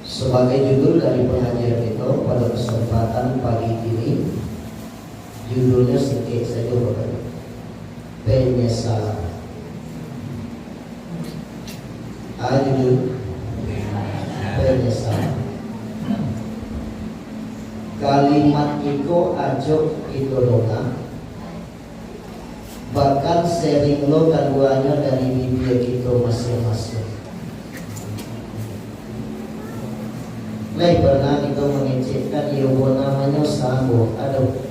Sebagai judul dari pengajian itu pada kesempatan pagi ini, judulnya sedikit saja Bapak, penyesalan. Judul penyesalan. Kalimat itu ajok itu dona, bahkan sering lo keduanya dari bibir itu masing-masing. Lai pernah itu mengecekkan yobo namanya sanggup, aduh,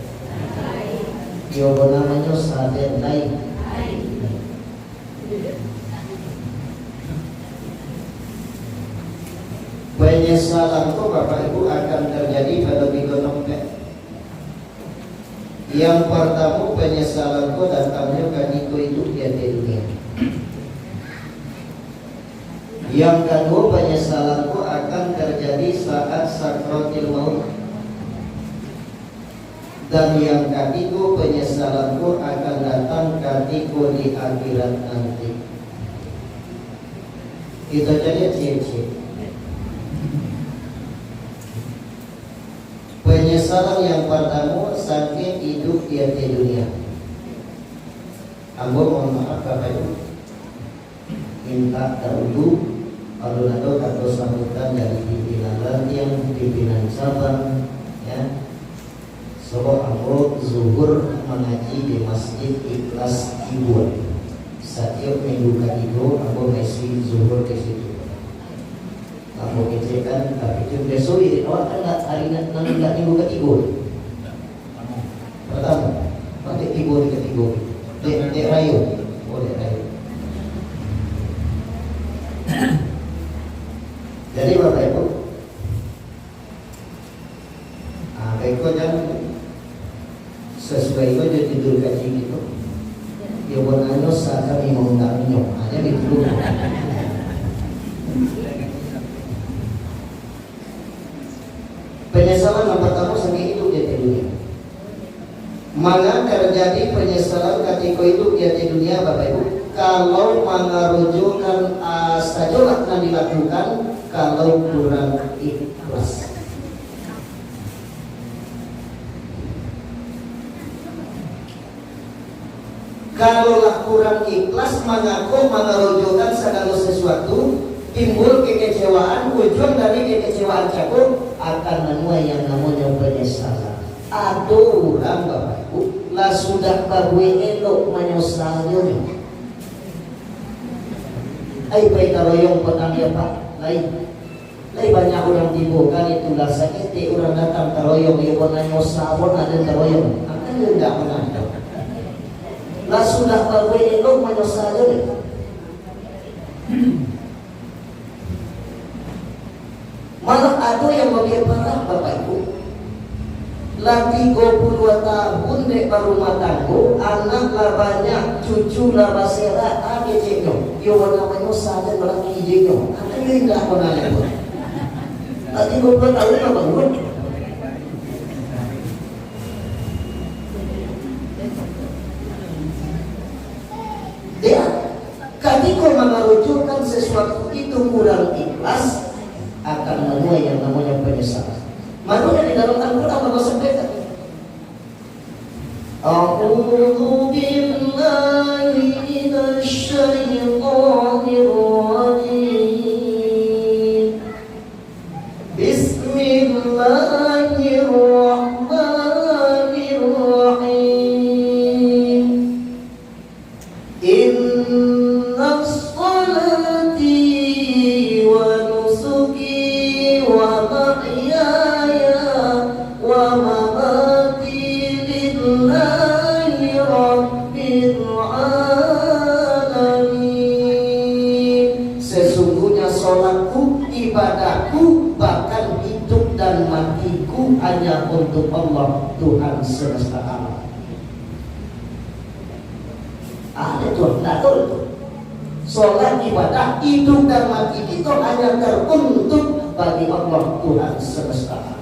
yobo namanya saden lai. Penyesalan itu Bapak Ibu akan terjadi pada bidang. Yang pertama penyesalan itu datangnya kan itu dia di dunia. Yang kedua penyesalan itu akan terjadi saat sakratul maut. Dan yang ketiga penyesalan itu akan datang ketika di akhirat nanti. Kita jadi ciri-ciri penyesalan yang pertama saking hidup dia di dunia. Ambo mohon maaf Bapak Ibu, minta dahulu alun-alun atau sambutan dari pimpinan latihan, pimpinan cabang, ya. Sebab ambo zuhur mengaji di Masjid Ikhlas Kibun. Setiap minggu ketiga ambo mesti zuhur di situ. Ambo kecekan tapi itu besok ini awak kan hari nanti minggu ketiga. Pertama, nanti ketiga. Dek rayu, dek rayu. Jadi Bapak Ibu, baiklah jangan sesuai saja judul kaji itu. Ya warnanya seakan mengundangnya, hanya itu. Penyesalan yang pertama sendiri hidup di dunia. Mana terjadi penyesalan ketika hidup di dunia Bapak Ibu? Kalau mengarujukan sajolak yang dilakukan, kalau kurang ikhlas. Kalaulah kurang ikhlas, mengarujukan segala sesuatu, timbul kekecewaan, ujung dari kekecewaan cakup akan menuai yang namanya penyesalan. Aduh orang Bapak Ibu, lah sudah bagui elok menyesalnya. Ai baik taroyong petang ya Pak, lain banyak orang dibuka itulah sakit, orang datang taroyong ya bonanya sabon ada taroyong, akan tidak menanda. Lah sudah bagui elok menyesalnya. Malah ada yang lebih parah Bapak Ibu. Lah 32 tahun dek berumah tangga, anak lah banyak, cucu lah basera, ada ceknya. Yo namanya saja berang kijeknya. Ada yang tidak pernah lewat. Lah 32 tahun apa buat? Dia ketika mengarujukan sesuatu itu kurang ikhlas, akan menuai yang namanya penyesalan. Makanya di dalam Al-Quran Allah sampaikan, A'udzu billahi minasy syaithanir rajim. Bismillahirrahmanirrahim. Inna salati wa nusuki wa mahyaya wa mamati lillahi rabbil alamin. Sesungguhnya sholatku, ibadahku, bahkan hidup dan matiku hanya untuk Allah, Tuhan semesta alam. Ada tuh, tidak tahu itu. Sholat, ibadah, hidup dan mati itu hanya teruntuk bagi Allah, Tuhan semesta alam.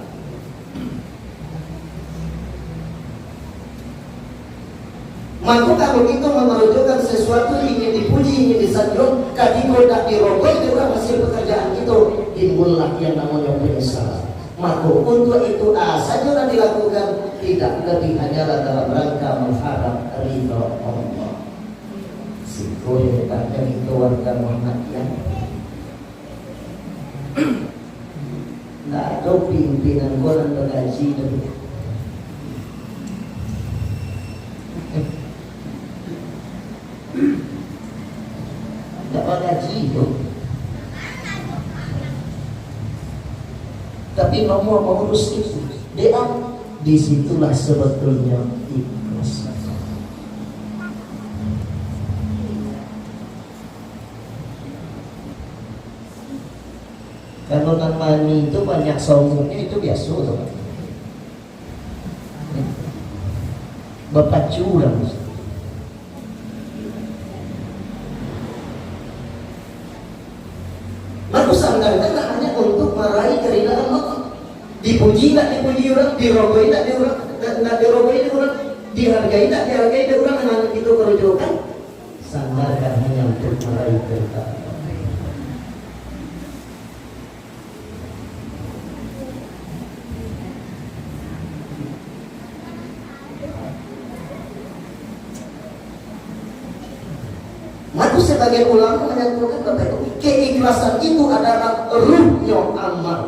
Maka kalau itu menunjukkan sesuatu ingin dipuji, ingin disanjung, ketika tidak dirogol itu hasil pekerjaan itu, timbullah yang namanya penyesalan. Maka untuk itu saja dilakukan, tidak lebih hanyalah dalam rangka mengharap ridha Allah. Siku hebatnya itu warga Muhammadiyah. Nggak ada pimpinan koran bergaji dulu. Nggak bergaji itu. Tapi nomor mengurus itu, dia disitulah sebetulnya ikhlas. Kalau mani itu banyak sombongnya itu biasa loh. Bapak curang. Lalu sandarkan hanya untuk meraih keridhaan Allah. Dipuji tak dipuji orang, dirogoi tak dirogoi orang, dihargai tak dihargai orang, anak itu kerujukan. Sandarkan hanya untuk meraih keridhaan. Maka sebagai ulama menyatakan Bapak Ibu, keikhlasan itu adalah ruhnya amal.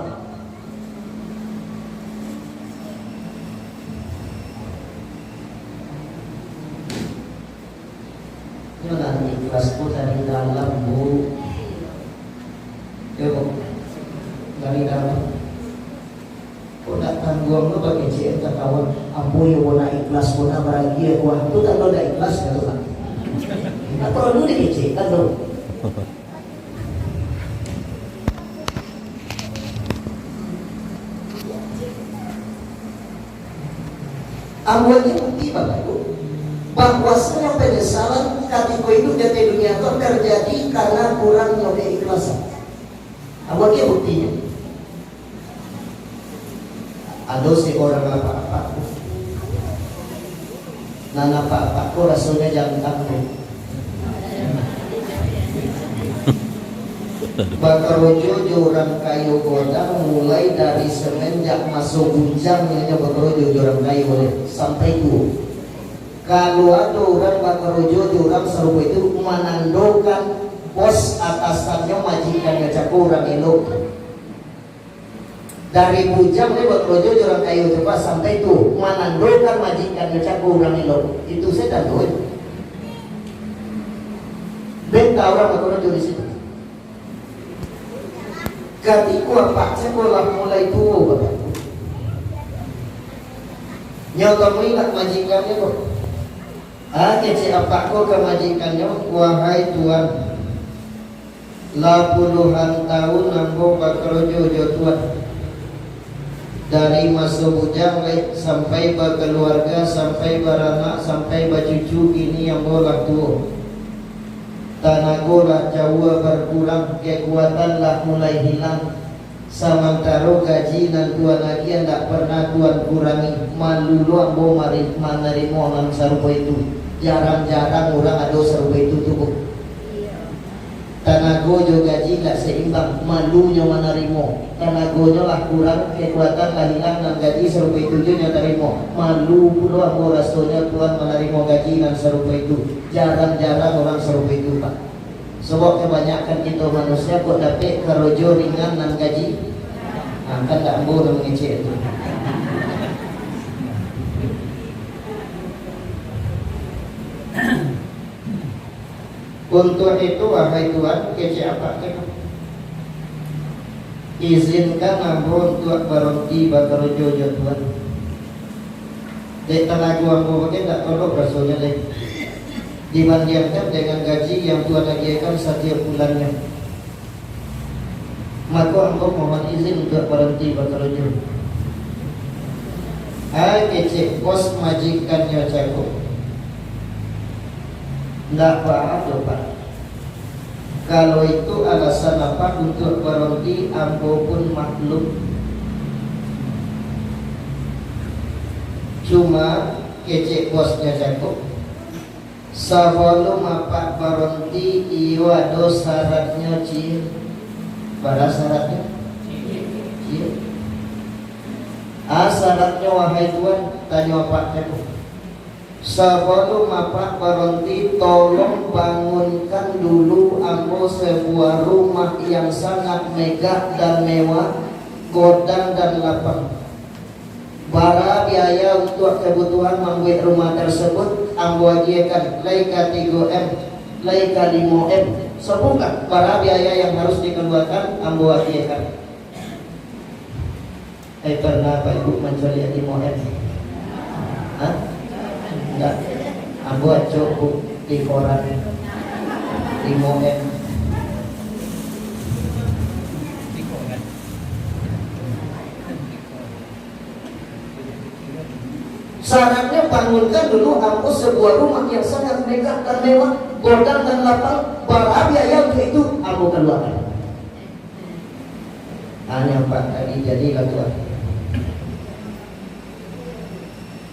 Jangan ikhlas itu dari dalam Bu. Ya Bu, dari dalam. Kau tak tanggung lu bagi cik kawan. Ampu yang mau ikhlas, mau bahagia. Wah, itu tak ada ikhlas kan Pak. Tak perlu dikecilkan dong. Awalnya bukti Bapak Ibu, bahwasanya penyesalan ketika hidup di dunia itu terjadi karena kurangnya keikhlasan. Awalnya buktinya. Ada seorang apa-apa. Nana apa-apa, rasanya jangan takut. Bakarojo jurang kayu godang mulai dari semenjak masuk bujangnya bakarojo jurang kayu sampai itu. Kalau ada orang bakarojo jurang serupa itu menandokan bos atasannya majikannya cakurang elok. Dari bujang dia bakarojo jurang kayu coba sampai itu menandokan majikannya cakurang elok. Itu saya tahu. Benta orang bakarojo di situ. Ketika Pak sekolah mulai tua Bapak nyoto minat majikannya kok. Kecil apa kok ke majikannya, wahai Tuhan, lah puluhan tahun nanggo bakrojo Tuhan, dari masa bujang sampai berkeluarga, sampai beranak, sampai bercucu, ini yang boleh tua. Tanagolah jauh berkurang, kekuatanlah mulai hilang. Sementara gaji dan tuan lagi yang tak pernah tuan kurangi. Malu luang bo menerima orang serupa itu. Jarang-jarang orang ada serupa itu tuh. Tanago jo gaji tak seimbang, malunya menerima. Tanagonya lah kurang, kekuatan lah hilang dan gaji serupa itu juga terima. Malu pula bo rasanya tuan menerima gaji dan serupa itu. Jarang-jarang orang serupa itu Pak. Sebab kebanyakan kita manusia kok dapat kerojo ringan dan gaji kan tak boleh mengecek itu. Untuk itu wahai Tuhan, kecek apa kita? Izinkan ambo untuk berhenti bekerja ya Tuhan. Dek tenaga ambo mungkin tak tolong rasanya deh. Dibandingkan dengan gaji yang Tuhan agikan setiap bulannya. Maka ambo mohon izin untuk berhenti bekerja. Kecek bos majikannya cakup. Tidak apa-apa Pak. Kalau itu alasan apa untuk berhenti, ambo pun maklum. Cuma kecek bosnya cakup. Sebelum apa berhenti, iyo ada syaratnya cil. Pada syaratnya Syaratnya wahai Tuhan, tanya Pak Ceko. Sebelum Pak berhenti, tolong bangunkan dulu ambo sebuah rumah yang sangat megah dan mewah, godang dan lapang. Bara biaya untuk kebutuhan membuat rumah tersebut ambo ajiakan laika 3M, laika 5M. Sebukan bara biaya yang harus dikeluarkan ambo ajiakan. Pernah Pak Ibu mencari 5M? Hah? Enggak. Ambo cukup di koran 5M. Syaratnya bangunkan dulu ambo sebuah rumah yang sangat megah dan mewah, godang dan lapang. Bara biaya untuk itu ambo keluarkan. Hanya Pak tadi jadilah Tuhan.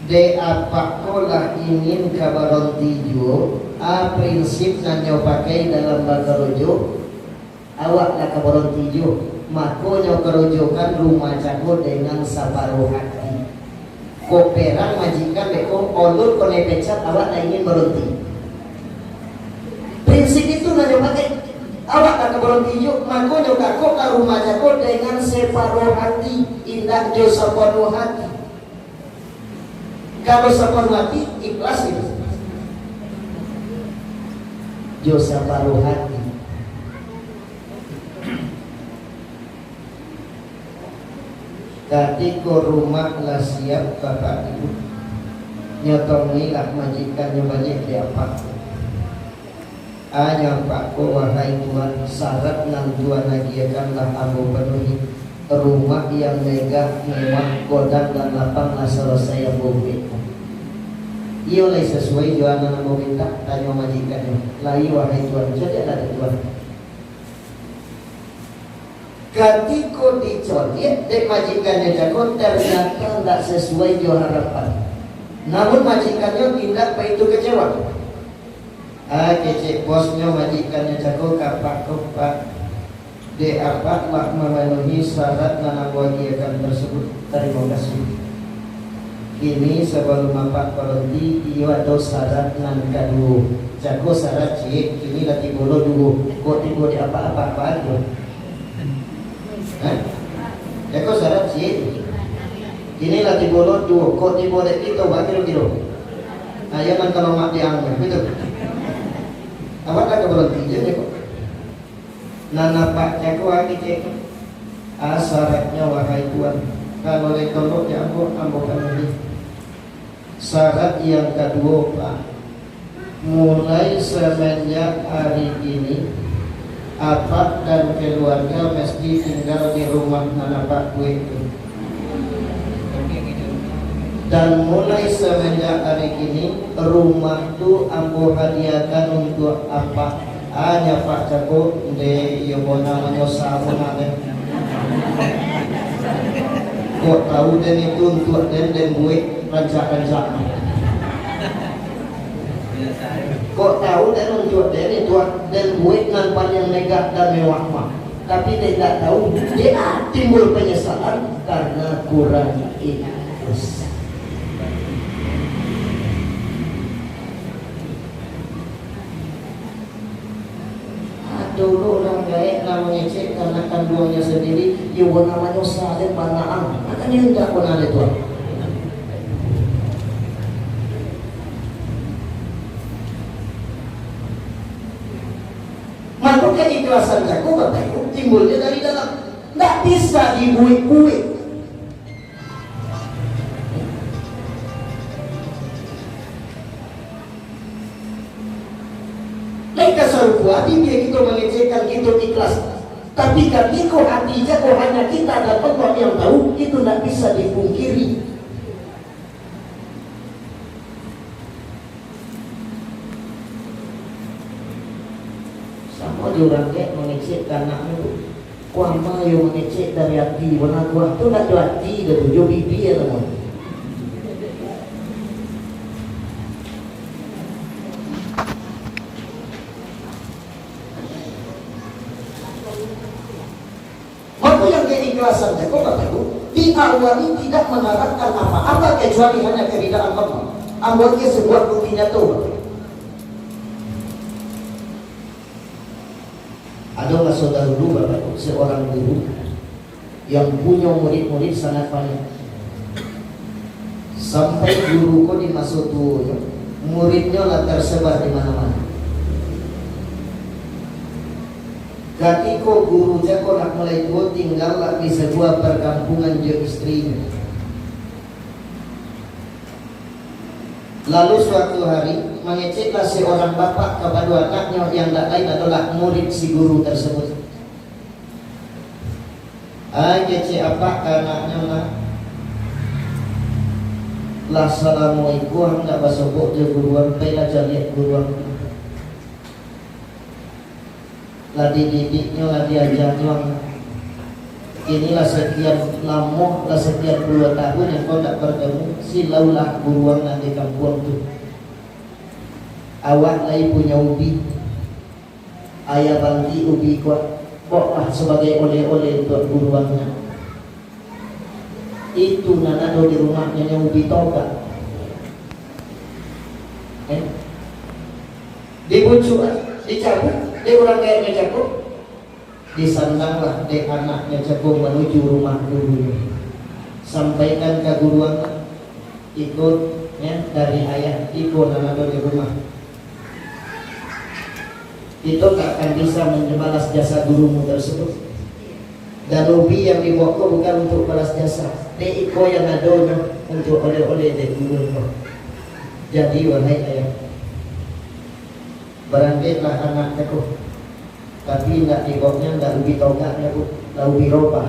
De apakola ingin kabaron tijo, prinsip nanyo pakai dalam bahasa rojo, awak nak kabaron tijo, mako nyo kerojokan rumah cako dengan saparuh hati. Koperan majikan beko olur kone pecat awak nak ingin berhenti. Prinsip itu nanyo pakai, awak nak kabaron tijo, mako nyo kako ke rumah cako dengan separuh hati, indah jo separuh hati. Kalau separuh hati ikhlas itu. Jo separuh hati. Ketika rumah lah siap Bapak Ibu, nyotongilah majikannya banyak di apa. Hanya Pak Ko wahai Tuhan, syarat nan Tuhan agiakanlah ambo penuhi rumah yang megah, mewah, godang dan lapang lah selesai yang bumi. Ia oleh sesuai jualan yang mau minta, tanya majikannya. Lai wahai Tuhan, jadi ada Tuhan. Ketika dicoret, dek majikannya jago ternyata tidak sesuai jual harapan. Namun majikannya tidak begitu kecewa. Kecek bosnya majikannya jago kapak de apa mak memenuhi syarat dan akan tersebut. Terima kasih. Kini sebelum Bapak berhenti iyo atau syarat nan kedua. Jago syarat cik kini lagi bolo dulu. Kok tiba di apa-apa aja. Jago syarat cik kini lagi bolo dua. Kok tiba di itu bakil kilo. Ayah man kalau mak diangkat betul. Awak tak berhenti je kok. Nana Pak jago lagi cik. Syaratnya wahai Tuhan, kalau lekolo ya ambo penuhi. Syarat yang kedua Pak, mulai semenjak hari ini Apak dan keluarga mesti tinggal di rumah Nana Pak gue itu. Dan mulai semenjak hari ini rumah itu ambo hadiahkan untuk Apak. Hanya Pak Jago de yobo namanya sabun ada. Kok tahu dan itu untuk dan gue rancak-rancak. Kok tahu dan untuk dan itu dan gue nampak yang megah dan mewah mah. Tapi dia tidak tahu dia timbul penyesalan karena kurang ikhlas. Dulu orang gaek namanya cek karena kandungannya sendiri, ibu namanya saling panaan. Akan dia tidak pernah ada Tuhan. Maka keikhlasan jago Bapak Ibu timbulnya dari dalam. Tidak bisa dibuik-buik. Mereka selalu hati dia gitu mengecekan gitu ikhlas. Tapi kami kok hatinya kok hanya kita dapat orang yang tahu, itu tidak bisa dipungkiri. Sama orang kayak mengecek anaknya, kuama yang mengecek dari hati, benar kuah itu tidak dari hati, dari tujuh pipi ya teman. Keikhlasan jago Bapak Ibu diawali tidak mengharapkan apa-apa kecuali hanya keridaan Allah. Awalnya sebuah buktinya tuh. Ada masa dahulu Bapak seorang guru yang punya murid-murid sangat banyak. Sampai guru kok di masa tua, muridnya lah tersebar di mana-mana. Ketika guru jago nak mulai tua, tinggal di sebuah perkampungan dia istrinya. Lalu suatu hari mengeceklah seorang bapak kepada anaknya yang tak lain adalah murid si guru tersebut. Kecek apa ke anaknya nak? Lah assalamualaikum tak basokok je guruan, payah jaliat guruan. Lah dididiknya, lah diajarnya. Inilah sekian lama, lah sekian puluh tahun yang kau tak bertemu. Silaulah buruan nanti kampung tu. Awak lagi punya ubi, ayah banti ubi kuat, bawa sebagai oleh-oleh untuk buruannya. Itu nanado di rumahnya yang ubi toga. Dibujuk, dicabut, dia orang kayaknya cabut. Disandanglah dek anaknya jago menuju rumah gurunya. Sampaikan ke guruan, ikut ya, dari ayah, ikut nanado di rumah. Itu tak akan bisa membalas jasa gurumu tersebut. Dan ubi yang dibawa bukan untuk balas jasa, dek iko yang adonya untuk oleh-oleh dek gurumu. Jadi wahai ayah, berangkatlah anak aku, tapi tidak ikutnya, tidak lebih togaknya bu, tidak lebih roba.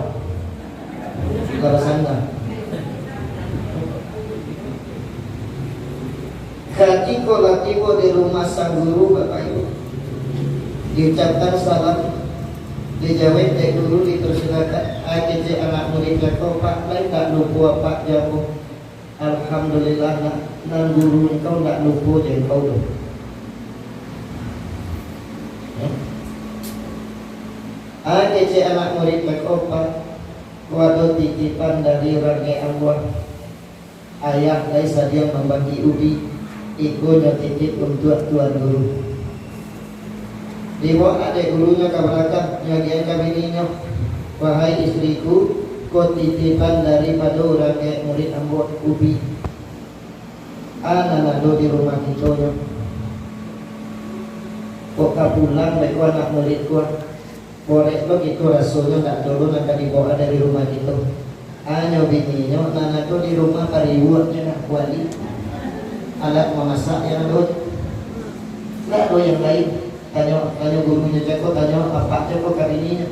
Kalau sana, ketika tiba di rumah sang guru Bapak Ibu, diucapkan salam, dijawab dek guru, dipersilakan. Aja anak muridnya kau Pak, lain tak lupa Pak jamu. Alhamdulillah nan guru engkau tak lupa je engkau tu. Kece anak murid berkopat, waduh titipan dari rangai Allah. Ayah Laisa dia membagi ubi, ikunya titip untuk tuan guru. Dibawa adik gurunya ke belakang, nyagian kabininya, wahai istriku, kau titipan daripada rangai murid ambot ubi. Anak nado di rumah kita. Kok pulang baik anak murid kuat. Boleh lo gitu rasulnya tak dulu nak dibawa dari rumah gitu. Hanya bininya, nana tu di rumah pariwurnya nak wali. Alat memasak yang dulu. Tak ada yang lain. Tanya gurunya jago, tanya apa jago kabininya.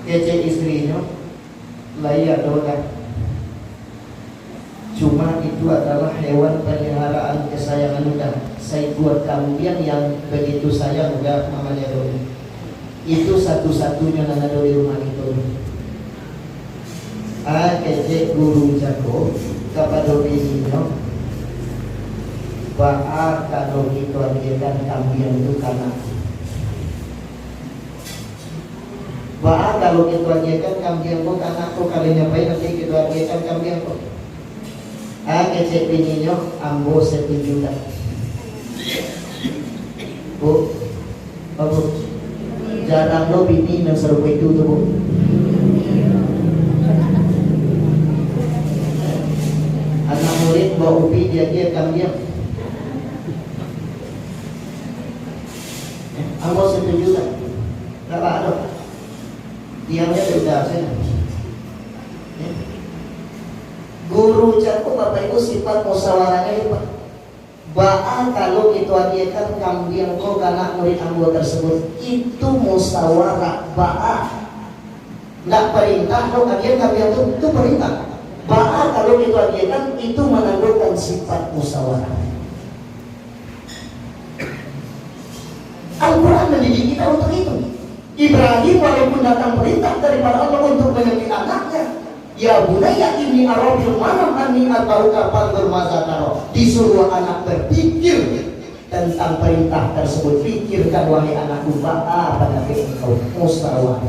Kece istrinya, lain ada kan. Cuma itu adalah hewan peliharaan kesayangan udah. Saya buat kambing yang begitu sayang udah mamanya dulu. Itu satu-satunya yang ada di rumah itu. Kece guru jago kepada bininya, bahwa kalau itu ajakan kambing itu karena, bahwa kalau itu ajakan kambing itu karena aku kali nyapain nanti kita ajakan kambing itu. Kece bininya ambo setuju tak? Bu, bu. Jarang lo bini yang serupa itu tuh bu. Anak murid bawa ubi dia kambing. Ambo setuju tak? Tak ada. Diamnya sudah saya. Guru jago Bapak Ibu sifat musyawarahnya itu Pak. Ba'a kalau itu adiakan kambing kau anak murid ambo tersebut itu musyawarah. Ba'a nggak perintah lo kalian kambing itu perintah. Ba'a kalau itu adiakan itu menandakan sifat musyawarah. Al-Quran mendidik kita untuk itu. Ibrahim walaupun datang perintah daripada Allah untuk menyembelih anaknya, ya bunayya inni ara fil manam anni atauka fanzur madza tara. Disuruh anak berpikir tentang perintah tersebut. Pikirkan wahai anakku, apa pada engkau musyawarah.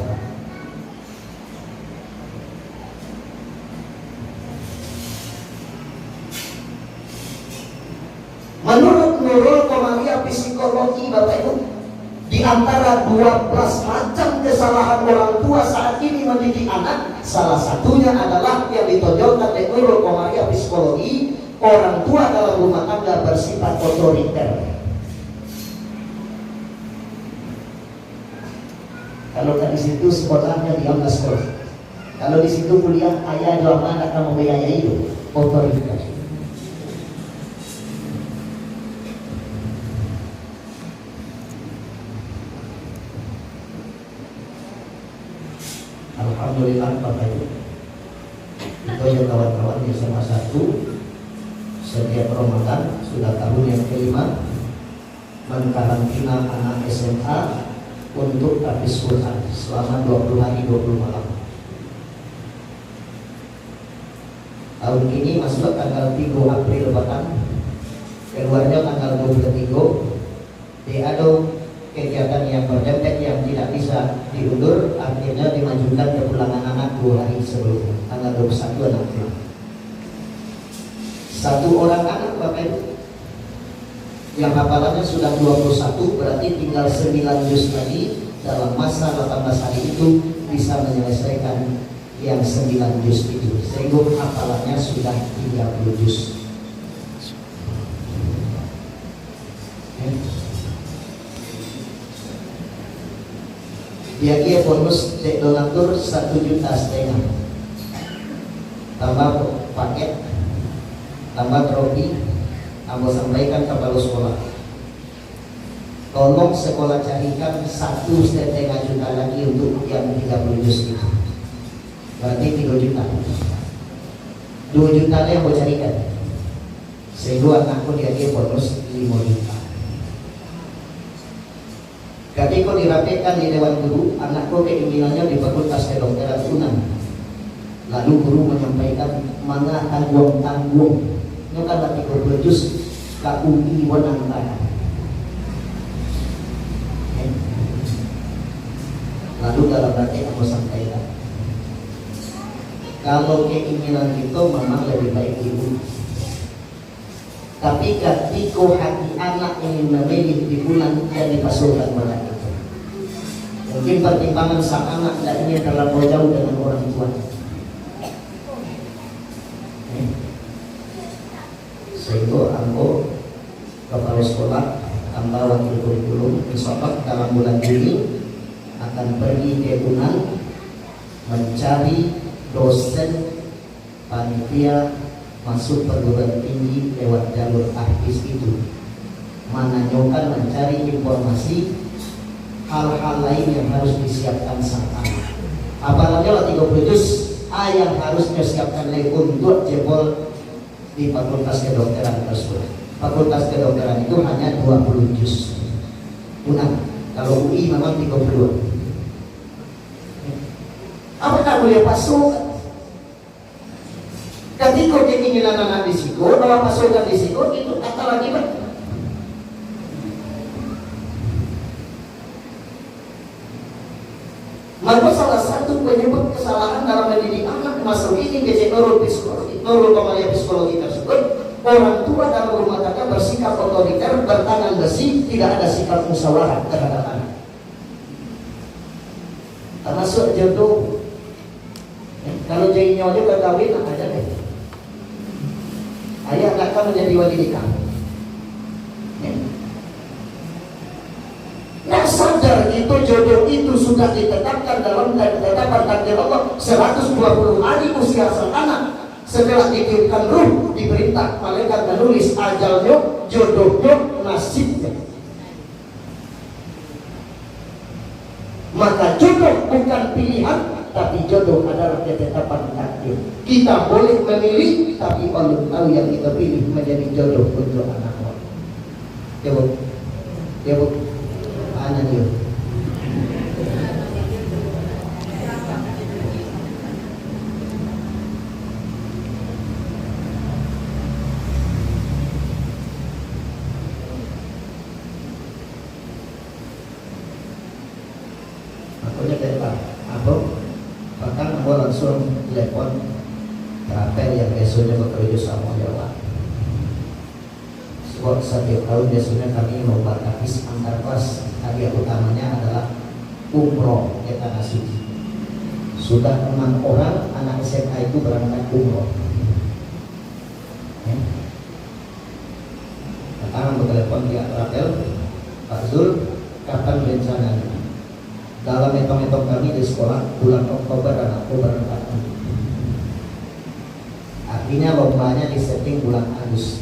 psikologi Bapak Ibu. Di antara 12 macam kesalahan orang tua saat ini mendidik anak, salah satunya adalah yang ditonjolkan oleh Neurokomaria Psikologi, orang tua dalam rumah tangga bersifat otoriter. Kalau di situ sekolahnya diam sekolah. Kalau di situ kuliah, ayah doang anak kamu membiayai itu, otoriter. Alhamdulillah Bapak Ibu, itu yang kawan-kawan di SMA 1 setiap Ramadan sudah tahun yang kelima mengkarantina anak SMA untuk habis Quran selama 20 hari 20 malam. Tahun ini masuk tanggal 3 April bahkan keluarnya tanggal 23. Ada kegiatan yang berdempet yang tidak bisa diundur, akhirnya dimajukan kepulangan anak 2 hari sebelumnya, tanggal 21 anak pulang. 1 orang anak Bapak Ibu yang hafalannya sudah 21, berarti tinggal 9 juz lagi dalam masa 18 hari itu bisa menyelesaikan yang 9 juz itu, sehingga hafalannya sudah 30 juz. Dia bonus cek donatur 1,5 juta, tambah paket, tambah trofi, tambah sampaikan kepada sekolah. Tolong sekolah carikan 1,5 juta lagi untuk yang 30 juz itu, berarti 3 juta. 2 juta yang mau carikan, sehingga anakku dia bonus 5 juta. Ketika dirapikan di Dewan Guru, anakku keinginannya di Fakultas Kedokteran UNAM. Lalu guru menyampaikan, mana tanggung-tanggung itu kan lagi berjus KUI Wanantara. Lalu dalam hati aku sampaikan, kalau keinginan itu memang lebih baik ibu, tapi ketika hati anak ingin memilih di bulan yang dipasukan pada itu, mungkin pertimbangan sang anak tidak ingin terlalu jauh dengan orang tua, sehingga aku kepala sekolah tambah wakil kurikulum insyaallah dalam bulan Juni akan pergi ke Unan mencari dosen panitia masuk perguruan tinggi lewat jalur artis itu, menanyakan mencari informasi hal-hal lain yang harus disiapkan sang anak. Apalagi lah 30 juz yang harus disiapkan untuk jebol di Fakultas Kedokteran tersebut. Fakultas Kedokteran itu hanya 20 juz. Unang, kalau UI memang 32. Apakah boleh masuk? Ketika keinginan anak di situ, bahwa pasukan di situ itu kata lagi Pak. Maka salah satu penyebab kesalahan dalam mendidik anak masuk ini ke Neurokomaria Psikologi tersebut, orang tua dalam rumah tangga bersikap otoriter, bertangan besi, tidak ada sikap musyawarah terhadap anak. Termasuk jodoh. Kalau jadi nyonya kawin aja deh. Ayah akan menjadi wali nikah. Nah sadar itu jodoh itu sudah ditetapkan dalam ketetapan takdir Allah 120 hari usia sang anak. Setelah ditiupkan ruh, diperintah malaikat menulis ajalnya, jodohnya, nasibnya. Maka jodoh bukan pilihan, tapi jodoh adalah ketetapan takdir. Kita boleh memilih, tapi Allah tahu yang kita pilih menjadi jodoh untuk anak kita. Ya bu, ya bu, anak dia. Makanya kita apa? Bahkan aku langsung telepon terakhir yang besoknya bekerja sama Jawa. Kok setiap tahun biasanya kami lomba habis antar kelas. Hadiah utamanya adalah umroh ke tanah suci. Sudah 6 orang anak SMA itu berangkat umroh. Sekarang bertelepon di Rafael, Pak Zul, kapan rencananya? Dalam hitung-hitung kami di sekolah bulan Oktober dan Oktober berangkat. Artinya lombanya disetting bulan Agustus.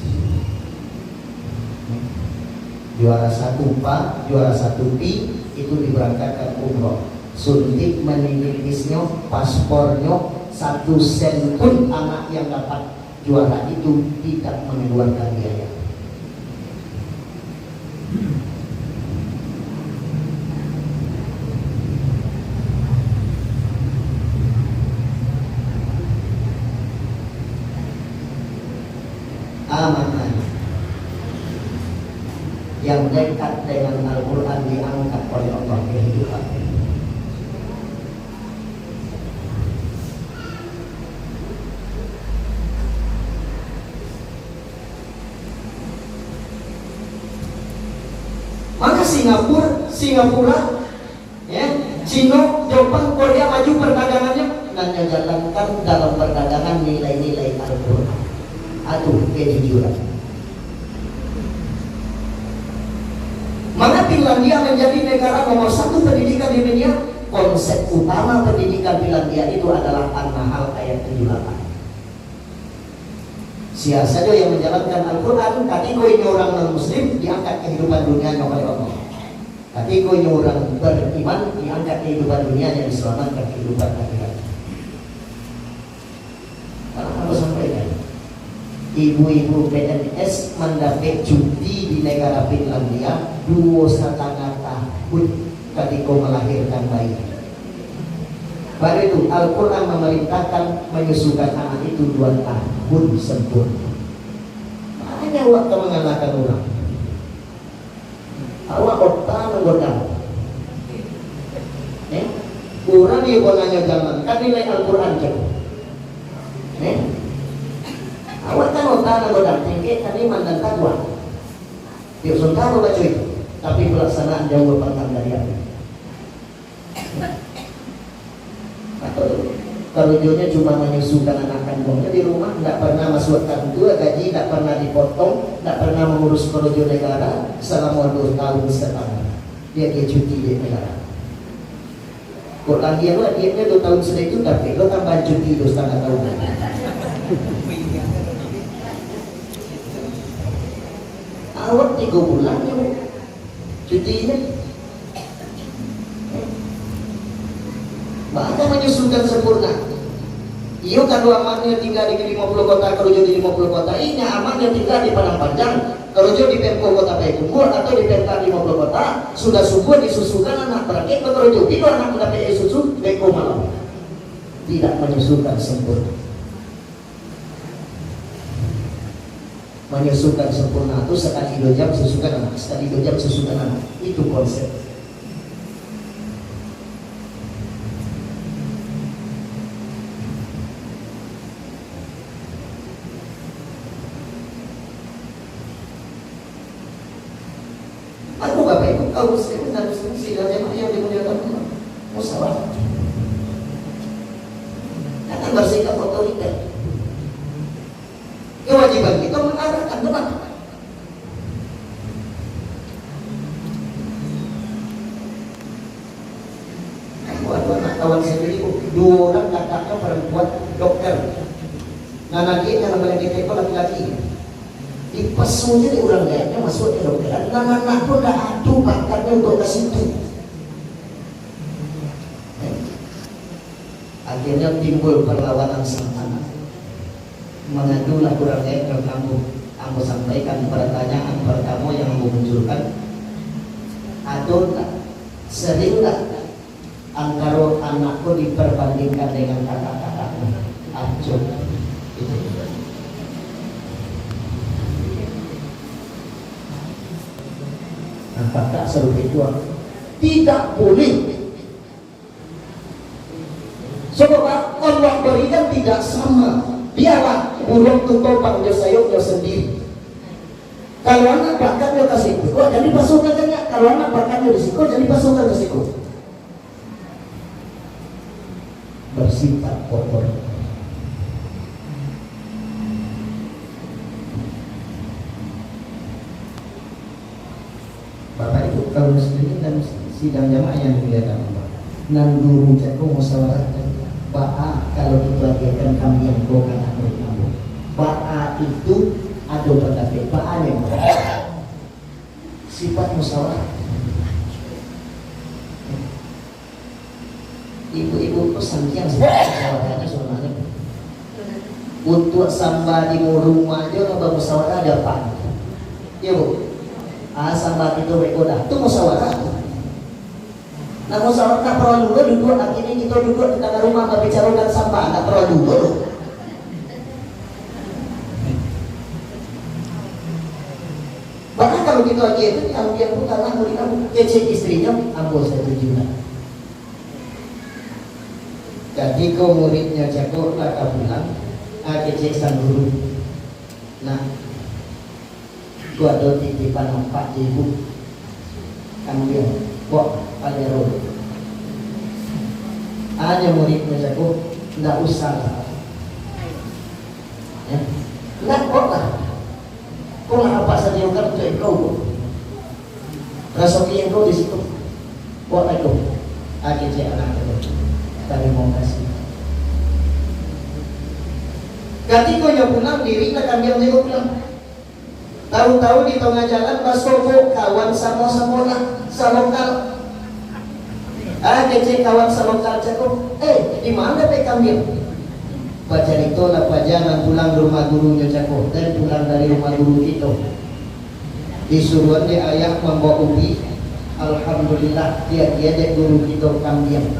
Juara 1 PA, juara 1 PI itu diberangkatkan umroh. Suntik meninipisnya, paspornya, 1 sen pun anak yang dapat juara itu tidak mengeluarkan biaya. Amanah yang dekat dengan Al-Quran diangkat oleh Allah kehidupan. Maka Singapura, ya, Cina, Jepang, Korea maju perdagangannya dan menjalankan dalam perdagangan nilai-nilai Al-Quran. Aduh, kejujuran. Maka Finlandia menjadi negara nomor 1 pendidikan di dunia. Konsep utama pendidikan Finlandia itu adalah An-Nahl ayat 78. Siapa saja yang menjalankan Al-Quran, kategorinya orang non-muslim diangkat kehidupan dunianya oleh Allah. Kategorinya orang beriman diangkat kehidupan dunianya, diselamatkan kehidupan akhirat. Karena aku sampaikan, ibu-ibu PNS mendapat cuti di negara Finlandia 2,5 tahun ketika melahirkan bayi. Baru itu Al-Quran memerintahkan menyusukan anak itu 2 tahun sempurna. Makanya waktu mengalahkan orang. Awak otak menggodam. Orang yang bolanya jangan kan nilai Al-Quran jauh. Awak kan otak menggodam. Tinggi tadi mandan takwa. Dia sudah baca itu, tapi pelaksanaan jauh berpantang dari apa? Kalau dia cuma menyusukan anak kandungnya di rumah, tidak pernah masukkan tua gaji, tidak pernah dipotong, tidak pernah mengurus kerujo negara selama 2 tahun setengah. Dia cuti di negara. Quran dia lah, dia 2 tahun sudah itu, tapi lo tambah cuti 2,5 tahun. Awak 3 bulan ya, cutinya. Bahkan menyusulkan sempurna. Iyo kalau amannya tinggal di 50 kota, kerujuk di 50 kota. Ini amannya tinggal di Padang Panjang, kerujuk di Pemko Kota Payakumbuh atau di Pemka 50 kota. Sudah subuh disusukan anak berakhir kerujuk itu anak mendapat susu beko malam. Tidak menyusulkan sempurna. Menyusukan sempurna itu sekali 2 jam susukan anak, sekali 2 jam susukan anak. Itu konsep. Aku gak baik, kau muslim dan muslim sidang jemaah yang dimuliakan Allah. Musawarah. Jangan bersikap otoriter. Kewajiban kita mengarahkan benar. Buat anak kawan sendiri, 2 orang kakaknya perempuan dokter. Nah nanti yang namanya kita itu laki-laki. Di pesunya di orang lainnya masuk ke dokteran, anak-anak pun dah adu bakatnya untuk ke situ. Akhirnya timbul perlawanan sang anak. Mengadulah kurang lain ke kamu sampaikan pertanyaan pertama yang memunculkan. Atau tak sering tak antara anakku diperbandingkan dengan kakak-kakaknya. Acuh. Apakah serupa itu? Tidak boleh. Sebab Allah berikan tidak sama. Biarlah burung tutupang sayapnya sendiri. Kalau anak bakatnya ke siku, jadi pasukan saja. Kalau anak bakatnya di siku, jadi pasukan ke siku. Bersifat kotor. Bapak Ibu kaum muslimin dan sidang jamaah yang dimuliakan Allah. Nan guru jago musyawarah ba'a kalau dibagikan kami yang bukan anak kamu. Ba'a itu ada berkata ba'a yang sifat musyawarah. Ibu-ibu pesantren musyawarahnya sebenarnya untuk sambat di rumah aja kalau musyawarah ada apa? Ya Bu. Sambat itu rekoda itu musyawarah. Nah musyawarah tak perlu dulu duduk akhirnya kita duduk di tengah rumah membicarakan sambat tak perlu dulu. Bahkan kalau kita lagi itu yang dia bukan lah murid kamu kecil istrinya ambo saya tujuan. Jadi kau muridnya jago tak bilang kecil sang guru. Nah gua ada titipan 4.000 kambing kok ada roh. Hanya muridnya jago tidak usah lah. Ya, tidak kok lah. Kau apa saja yang kan untuk engkau. Rasoki yang kau di situ. Kok aku kecil anak itu. Terima kasih. Ketika dia pulang diri nak kambing dia pulang. Tahu-tahu di tengah jalan basoko kawan sama-sama lah salokal. Kecil kawan salokal cakap, di mana pe kambing? Baca itu lah pajangan pulang rumah gurunya cakap dan pulang dari rumah guru itu. Disuruh dia ayah membawa ubi. Alhamdulillah dia dek guru kita kambing.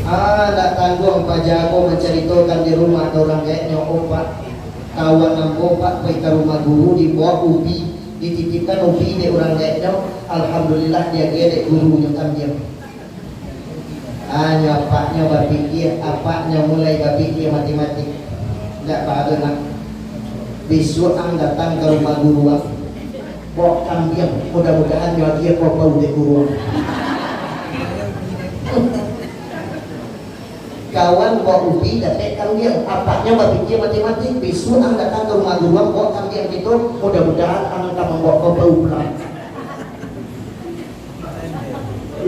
Tak tanggung pajago menceritakan di rumah orang kayaknya opak. Kawan nampak pergi ke rumah guru dibawa ubi, dititipkan ubi di orang lainnya. Alhamdulillah dia gedek gurunya kambing. Nyapaknya berpikir, apaknya mulai berpikir matematik. Tidak pada nak. Besok ang datang ke rumah guru, bawa kambing. Mudah-mudahan dia bau di guru. Kawan bawa ubi dapat kambing, apaknya berpikir matematik. Besok ang datang ke rumah guru bawa kambing itu, mudah-mudahan ang akan membawa bau pulang.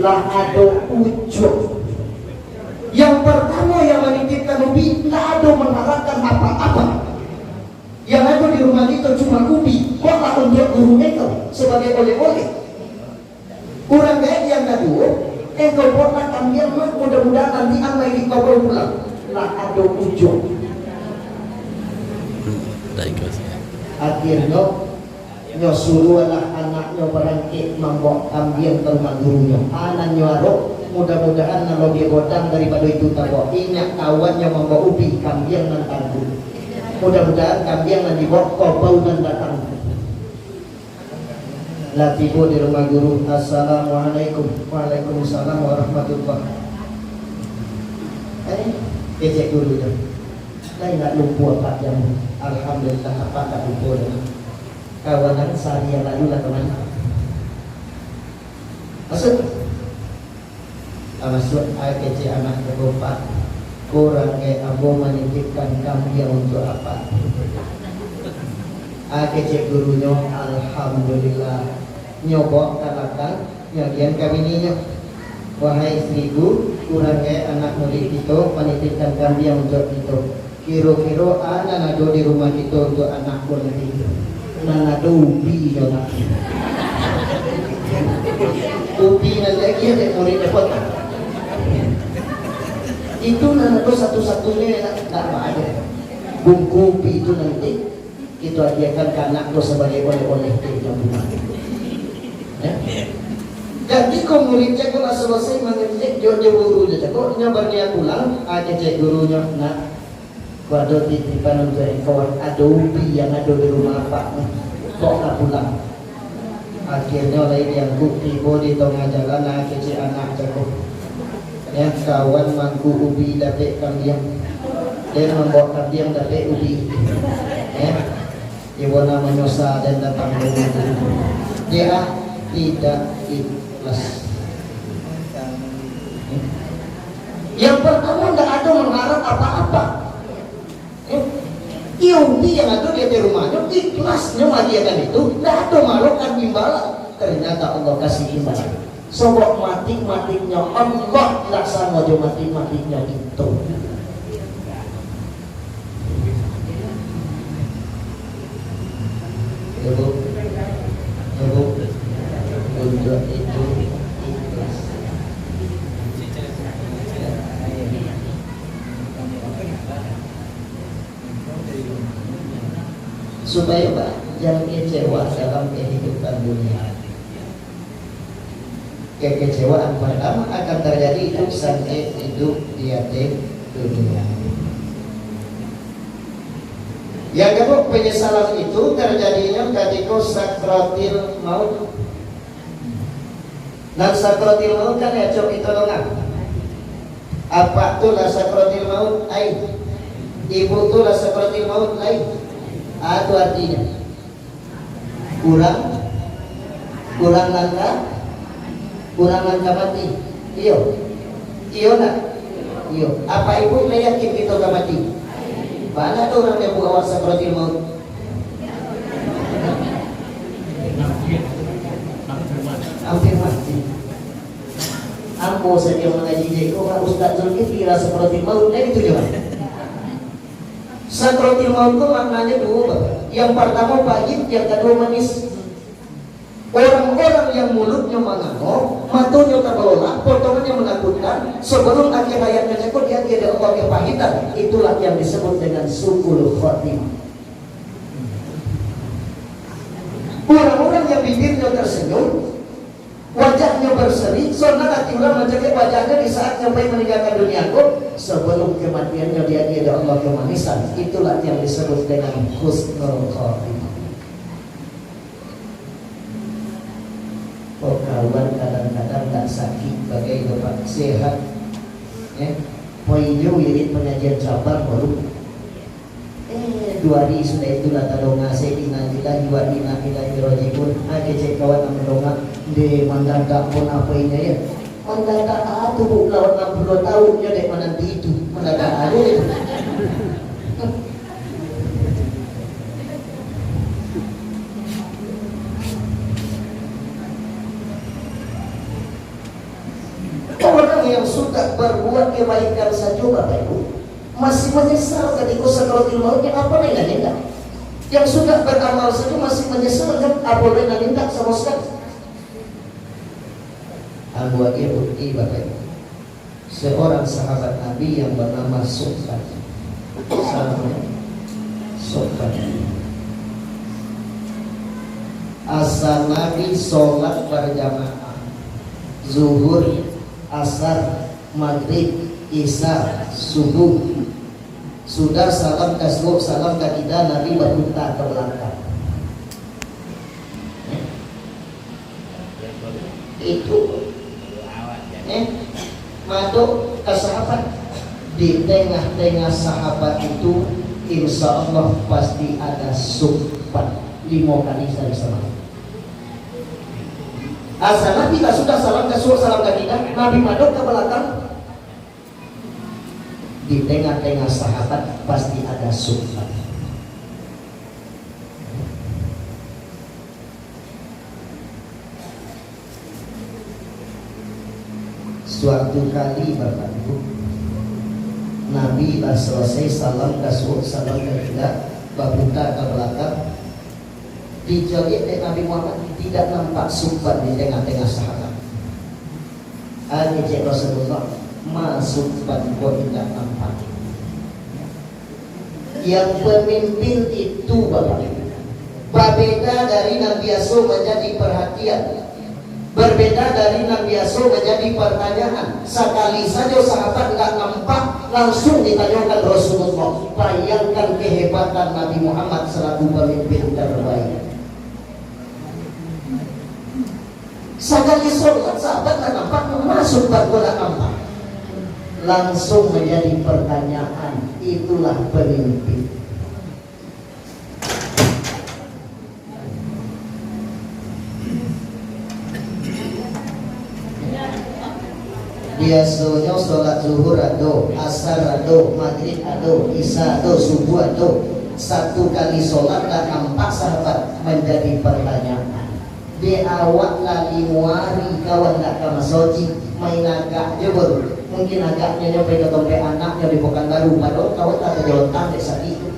Lah ada ujuk. Yang pertama yang menitipkan ubi, tidak ada mengharapkan apa-apa. Yang ada di rumah itu cuma ubi, kok untuk guru itu sebagai oleh-oleh. Kurang baik yang kedua. Engkau pernah kambing mudah-mudahan nanti anak ini kau pulang. Lah ada ujung. Akhirnya suruhlah anaknya berangkit membawa kambing ke rumah gurunya. Anaknya roh mudah-mudahan kalau dia godang daripada itu tahu. Ingat kawannya membawa ubi kambing dan tangguh. Mudah-mudahan kambing nanti bawa kau bau dan datang. Lah tiba di rumah guru. Assalamualaikum. Waalaikumsalam warahmatullahi. Kecek guru je. Lain nak lupa apa jam. Alhamdulillah apa tak lupa dah. Kawanan sehari yang lalu lah teman. Masuk. Masuk kecek anak berempat. Kurang abu menitipkan kambing untuk apa? Kecek gurunya alhamdulillah nyobok katakan nyagian kawininya. Wahai istriku, kurang anak murid itu menitipkan kambing untuk itu. Kira-kira anak ada di rumah kita untuk anak pun nanti. Nana ada ubi ya nak. Ubi nanti lagi ada murid dapat. Itu nana ada satu-satunya yang tak ada. Bungku ubi itu nanti kita hadiahkan ke anak lo sebagai oleh-oleh di dalam rumah. Ya. Jadi kau muridnya kalau selesai mengerjakan dia gurunya, kau nyabar dia pulang, cek gurunya, nak, kau ada titipan untuk engkau, ada ubi yang ada di rumah apa, kau nak pulang. Akhirnya lain yang tiba di tengah jalan, cek anak jago. Yang kawan mangku ubi dapat kambing, dia membawa kambing dapat ubi. Ya. Ibu namanya usaha dan datang dia tidak ikhlas. Yang pertama tidak ada mengharap apa-apa. Yahudi yang ada di rumahnya ikhlasnya matiakan itu tidak ada malukan imbalan. Ternyata Allah kasih imbalan. Sobok matik-matiknya Allah tidak sama aja matik-matiknya itu. Ibu untuk itu ikhlas. Supaya Pak jangan kecewa dalam kehidupan dunia. Kekecewaan pertama akan terjadi itu sampai hidup di dunia. Yang kedua, penyesalan itu terjadinya ketika sakratil maut. Dan sakratil maut kan ya cok itu dong. Apa tuh lah sakratil maut? Ibu tuh lah sakratil maut? Itu artinya kurang langkah mati. Iyo nak. Apa ibu yakin kita gak mati? Mana tuh orang yang buka sakratil maut? Hampir mati. Ambo saja mengaji jadi kok Ustaz Zulkifli sakratil maut itu juga. Sakratil maut itu maknanya dua Bapak. Yang pertama pahit, yang kedua manis. Orang-orang yang mulutnya mengamuk, matanya terbelah, potongannya menakutkan, sebelum akhir hayatnya nyekut dia tidak Allah kepahitan. Itulah yang disebut dengan su'ul khotimah. Orang-orang yang bibirnya tersenyum, wajahnya berseri, soalnya nanti orang menjaga wajahnya di saat sampai meninggalkan dunia kok, sebelum kematiannya dia tidak Allah kemanisan. Itulah yang disebut dengan husnul khotimah. Kawan kadang-kadang tak sakit bagai bapak sehat, poinnya wirid pengajian sabar baru 2 hari sudah itulah tadonga sedina lillahi wa inna ilaihi rajiun. Cek kawan amdonga de mandadak pun apa ini ya mandadak atuh bu lawan 60 tahun ya dek menanti itu mandadak ada itu. Orang yang sudah berbuat kebaikan saja Bapak Ibu masih menyesal ketika sakratul mautnya apa yang tidak. Yang sudah beramal saja masih menyesal kan apa yang tidak sama sekali. Buatnya bukti Bapak Ibu. Seorang sahabat Nabi yang bernama Sufyan. Asal Nabi sholat berjamaah zuhur, asar, maghrib, isya, subuh. Sudah salam kasbuk, salam katidah, Nabi berputar ke belakang. Itu masuk ke sahabat. Di tengah-tengah sahabat itu insya Allah pasti ada suhbat 5 kali dari sama. Asal Nabi sudah salam kasbuk, salam katidah, Nabi masuk ke belakang. Di tengah-tengah sahabat pasti ada suhbat. Suatu kali Bapak Ibu, Nabi selesai salam kasbuk, salam katidah, berputar ke belakang. Dijawab Nabi Muhammad tidak nampak suhbat di tengah-tengah sahabat. Cek Rasulullah masuk kok tidak nampak. Yang pemimpin itu Bapak Ibu berbeda dari Nabi Yusuf menjadi perhatian, berbeda dari Nabi Yusuf menjadi pertanyaan. Sekali saja sahabat tidak nampak langsung ditanyakan Rasulullah. Bayangkan kehebatan Nabi Muhammad selaku pemimpin terbaik. Sekali sholat sahabat tidak nampak, masuk tidak nampak, langsung menjadi pertanyaan. Itulah pemimpin. biasanya sholat zuhur ado, asar ado, maghrib ado, isya ado, subuh ado. Satu kali sholat dan nampak sahabat menjadi pertanyaan. Di awak lagi muari kawan nak ke masoji main agak je baru. Mungkin agaknya nyampe ke tempat anaknya di Pekanbaru. Padahal kawan tak terjolotang dek saat itu.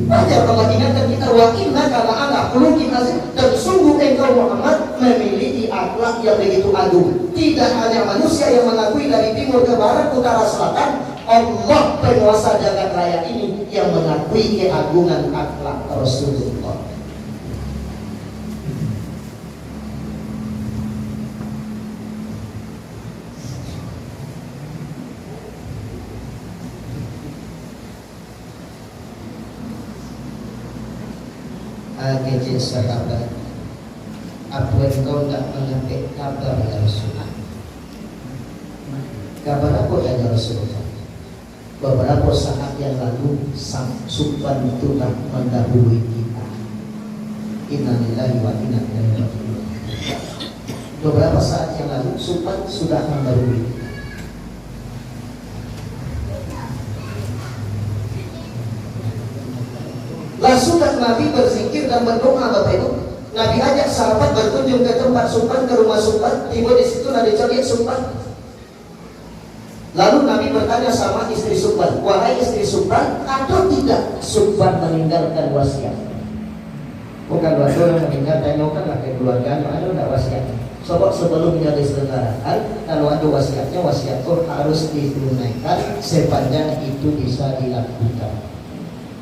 Wajar kalau ingatkan kita wa inna kala ala khuluqin azim, dan sungguh engkau Muhammad memiliki akhlak yang begitu agung. Tidak hanya manusia yang mengakui dari timur ke barat, utara, selatan, Allah penguasa jagat raya ini yang mengakui keagungan akhlak Rasulullah. Kecil sahabat, apa engkau tak mengambil kabar ya Rasulullah? Kabar apa ya Rasulullah? Beberapa saat yang lalu sang Subhan itu tak mendahului kita. Innalillahi wa inna ilaihi raji'un. Beberapa saat yang lalu Subhan sudah mendahului kita. Langsung Nabi berzikir dan berdoa. Bapak Ibu, Nabi ajak sahabat berkunjung ke tempat Subhan, ke rumah Subhan. Tiba di situ Nabi cari Subhan. Lalu Nabi bertanya sama istri Subhan, wahai istri Subhan, atau tidak Subhan meninggalkan wasiat? Bukan orang meninggal, tanyakanlah ke keluarganya, ada tidak wasiat? Sebab sebelum menjadi diselenggarakan, kalau ada wasiatnya, wasiat itu harus ditunaikan sepanjang itu bisa dilakukan.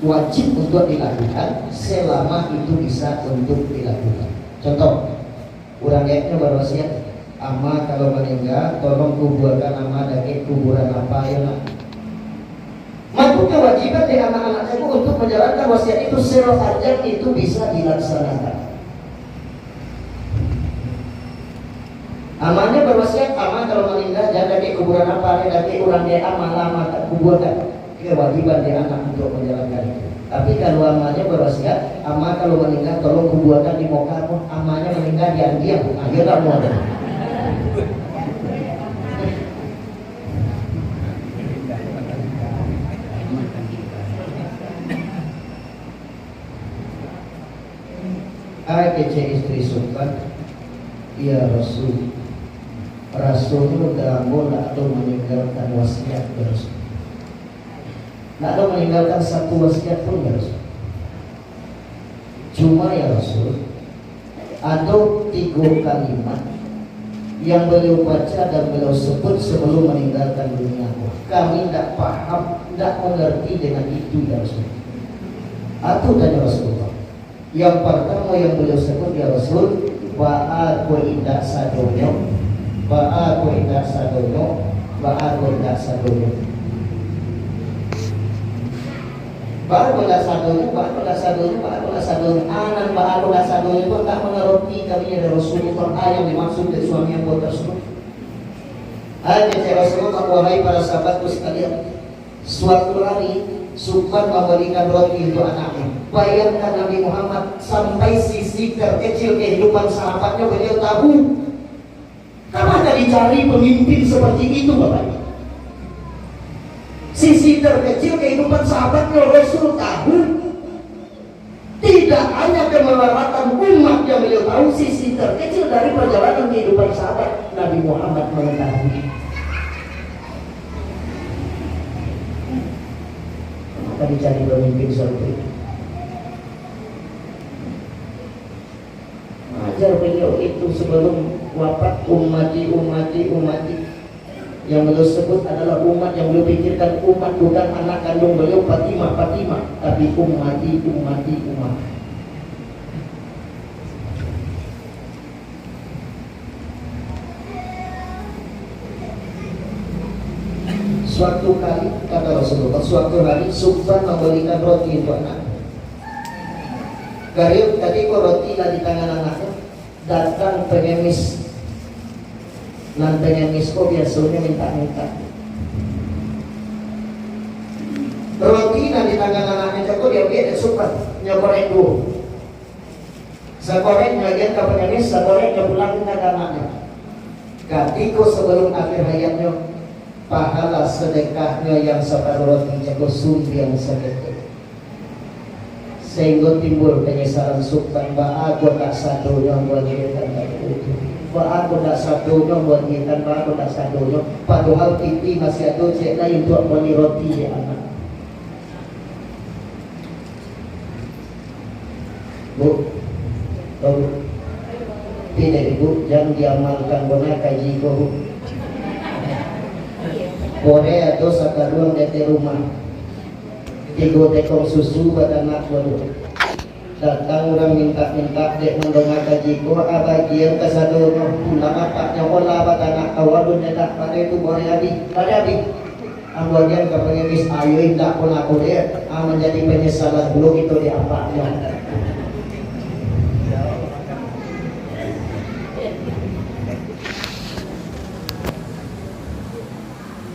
Wajib untuk dilakukan selama itu bisa untuk dilakukan. Contoh, orang kayaknya berwasiat, ama kalau meninggal tolong kuburkan ama dari kuburan apa ya nak. Maka kewajiban di anak-anak itu untuk menjalankan wasiat itu sepanjang itu bisa dilaksanakan. Amalnya berwasiat, ama kalau meninggal jangan dari kuburan apa dari orang dia ama lama kuburkan. Kewajiban di anak untuk menjalankan itu. Tapi kalau amalnya berwasiat, ama kalau meninggal tolong kubuarkan di Mokamu, amanya meninggal diam-diam, akhirnya tak mau ada. Kece istri Subhan, ya Rasul, Rasulullah tidak mau meninggalkan wasiat Rasul. Tidak ada meninggalkan satu wasiat pun ya Rasul. Cuma ya Rasul, ada 3 kalimat yang beliau baca dan beliau sebut sebelum meninggalkan dunia. Kami tidak paham, tidak mengerti dengan itu ya Rasul. Atau tanya Rasulullah. Yang pertama yang beliau sebut ya Rasul, ba'aku indak sadonyo, ba'aku indak sadonyo, ba'aku indak sadonyo. Baru satunya, anak baru satunya pun tak mengerti kami dari Rasulullah yang dimaksud dari suami yang buat tersebut. Saya Rasulullah, wahai para sahabatku sekalian, suatu hari Subhan memberikan roti untuk anaknya. Bayangkan Nabi Muhammad sampai sisi terkecil kehidupan sahabatnya beliau tahu. Kemana dicari pemimpin seperti itu Bapak? Sisi terkecil kehidupan sahabatnya Rasul tahu. Tidak hanya kemelaratan umat yang beliau tahu, sisi terkecil dari perjalanan kehidupan sahabat Nabi Muhammad mengetahui. Maka dicari pemimpin seperti itu. Ajar beliau itu sebelum wafat, ummati. Yang beliau sebut adalah umat yang beliau pikirkan umat bukan anak kandung beliau Fatimah, tapi ummati. Suatu kali kata Rasulullah, suatu hari Subhan memberikan roti untuk anak. Karib tadi kok roti lah di tangan anaknya, datang pengemis. Dan pengemis kok biasanya minta. Roti na di tangan anaknya jago dia biar super nyokoreng dulu. Sakoreng bagian kapanyanis, sakoreng pulang ke anaknya. Ketika sebelum akhir hayatnya, pahala sedekahnya yang separuh roti jago sumbi yang sedekah. Sehingga timbul penyesalan suktan, bah aku tak satunya buat kita itu. Bah aku tak satunya buat kita, bah aku tak satunya. Padahal pipi masih ada cek lain untuk beli roti ya anak. Bu, tahu? Tidak ibu, jangan diamalkan bonak kaji kau. Korea atau sakaruang dari rumah. Tiga tekong susu buat anak baru. Datang orang minta dek mendongak kaji kau. Abagian kesadono pulang apa nyokola buat anak awalun tak pada itu boleh habis. Pada habis. Ambagian kepengemis ayo indah pun aku dia. Menjadi penyesalan belum itu diampaknya.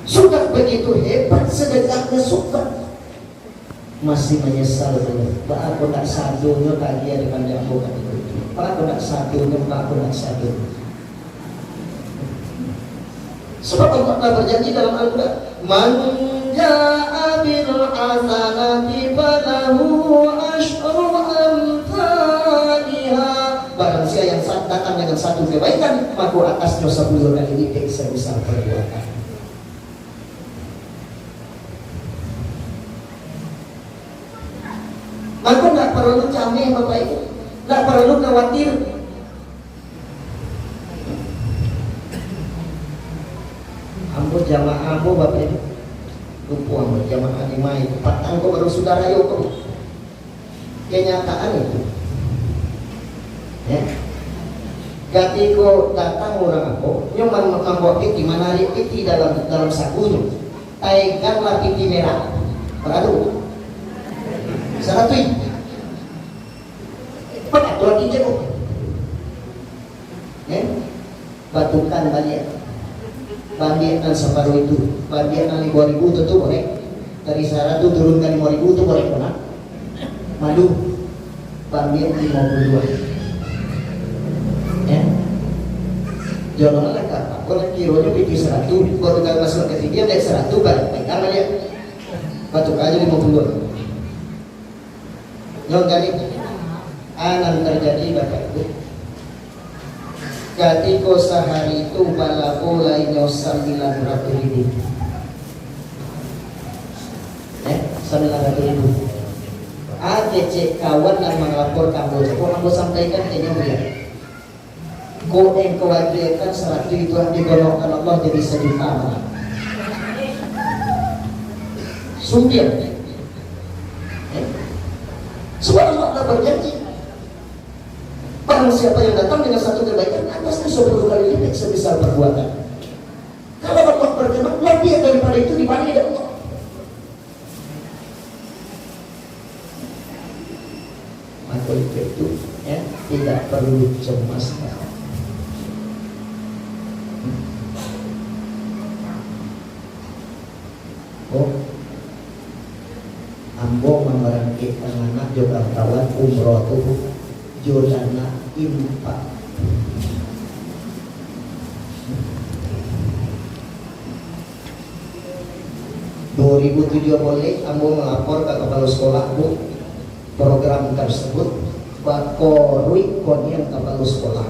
Sudah begitu hebat sedekahnya suka masih menyesal belum. Pak aku tak sadunya tadi ada panjang bukan itu. Pak aku tak sadunya, Pak aku tak sadu. Sebab Allah telah berjanji dalam Al-Quran, man jaa bil hasanati falahu asyru amthaliha. Barang siapa yang datang dengan satu kebaikan, maka atasnya 10 kali lipat sebesar perbuatan. Maka tidak perlu cameh Bapak Ibu, tidak perlu khawatir. Ambo jamaah ambo Bapak Ibu, lupa ambo jamaah lima itu, patang kok baru saudara yuk. Kenyataan itu. Ya. Ketika datang orang aku, nyoman membuat piti mana hari piti dalam sakunya, taikanlah piti merah, beradu. Saratui pengaturan hijau ya batukan balik dan separuh itu balik 5.000 tentu boleh dari 100 turunkan 5.000 itu boleh pernah madu balik 52 ya jangan lengkap kalau kironya piti 100 baru kalau masuk ke video dari 100 balik pegang aja batuk aja 52 yang kali anan terjadi Bapak Ibu ketika sehari itu balaku lainnya 900.000 900.000 ada cek kawan yang melapor kamu kok kamu sampaikan kayaknya mulia kok yang kewajiban 100 itu digolongkan Allah jadi 1 juta malah sumpir sebab Allah berjanji barang siapa yang datang dengan satu kebaikan atasnya 10 kali lipat sebesar perbuatan. Kalau Allah berkenan lebih daripada itu dibanding Allah. Maka itu ya tidak perlu cemas. Oh ambo memerangkit anak juga kawan umroh tuh jodana impak 2007 boleh ambo melapor ke kepala sekolah bu program tersebut bakorui kodian kepala sekolah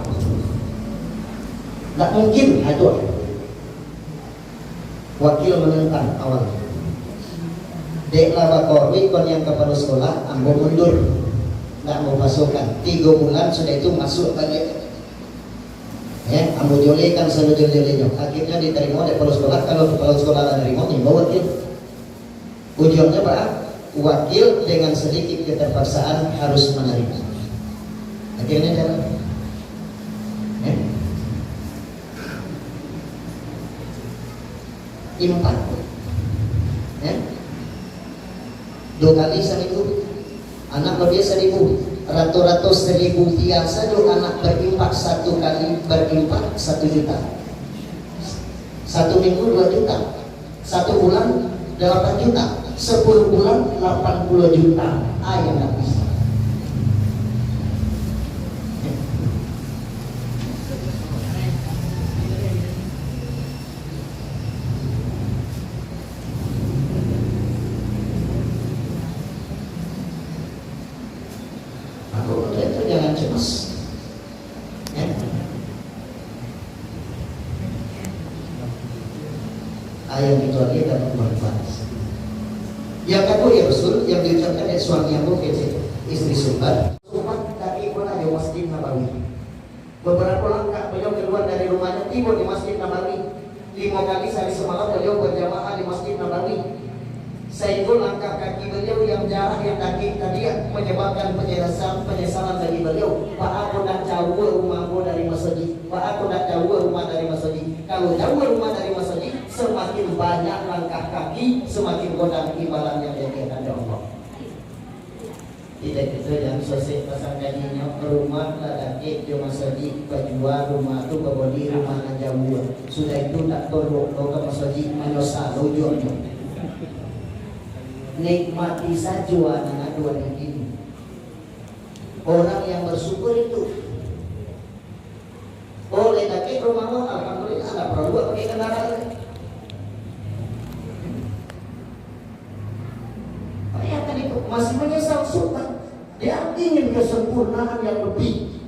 nggak mungkin aduh wakil menentang awalnya dek laba korwi kon yang kepala sekolah ambo mundur nggak mau masukkan 3 bulan sudah itu masuk balik ya ambo jolekan sejol-jolenya akhirnya diterima oleh kepala sekolah. Kalau kepala sekolah menerima nih bawa wakil ujungnya pak wakil dengan sedikit keterpaksaan harus menerima akhirnya jalan ya. Impak ya 2 kali seminggu anak lebih 1.000 ratus ribu biasa do anak berimpak 1 kali berimpak 1 juta 1 minggu 2 juta 1 bulan 8 juta 10 bulan 80 juta. Yang nggak bisa. Aku itu jangan cemas. Ayam itu lagi dapat bermanfaat. Yang kedua ya Rasul yang diucapkan oleh suami aku ke istri Sumbar. Sumbar dari pun aja Masjid Nabawi. Beberapa langkah beliau keluar dari rumahnya tiba di Masjid Nabawi. 5 kali sehari semalam beliau berjamaah di Masjid Nabawi. Sehingga langkah kaki beliau yang jarah yang kaki tadi menyebabkan penyesalan bagi beliau. Pak aku nak jauh rumahku dari masjid. Pak aku nak jauh rumah dari masjid. Kalau jauh rumah dari masjid, semakin banyak langkah kaki, semakin godang imbalan yang diajarkan oleh Allah. Tidak itu yang selesai pasang gajinya rumah lagi di masjid berjual rumah itu berbodi rumah jauh. Sudah itu tak tolong ke masjid menyosal ujungnya. Nikmati saja anak dua ini. Orang yang bersyukur itu boleh lagi rumah Allah, alhamdulillah nggak perlu pakai kendaraan. Bayangkan itu masih menyesal sultan. Dia ingin kesempurnaan yang lebih.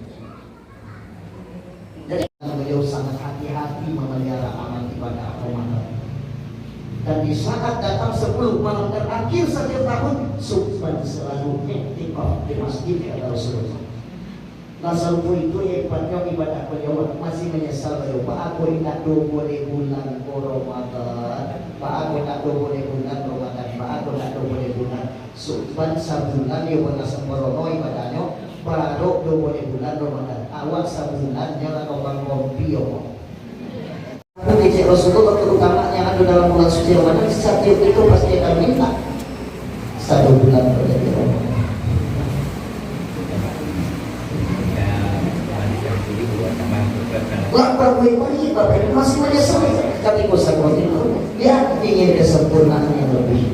Jadi beliau sangat hati-hati memelihara amal ibadah Ramadan. Dan di saat datang 10 malam terakhir setiap tahun, Subhan selalu iktikaf di masjid kata Rasulullah. Rasulullah itu hebatnya ibadah beliau, masih menyesal beliau. Pak aku ingat 20 bulan Ramadan, Pak aku ingat 20 bulan Ramadan, Pak aku ingat 20 bulan. Subhan sebulan dia pernah sembrono ibadahnya, baru 20 bulan Ramadan. Awal sebulan jangan orang kompi yo. Kecil Rasulullah terutama yang ada dalam bulan suci Ramadan, setiap itu pasti akan minta 1 bulan berarti Ramadan. Bapak baik bapak masih menyesal, tapi kuasa itu dia ingin kesempurnaan yang lebih.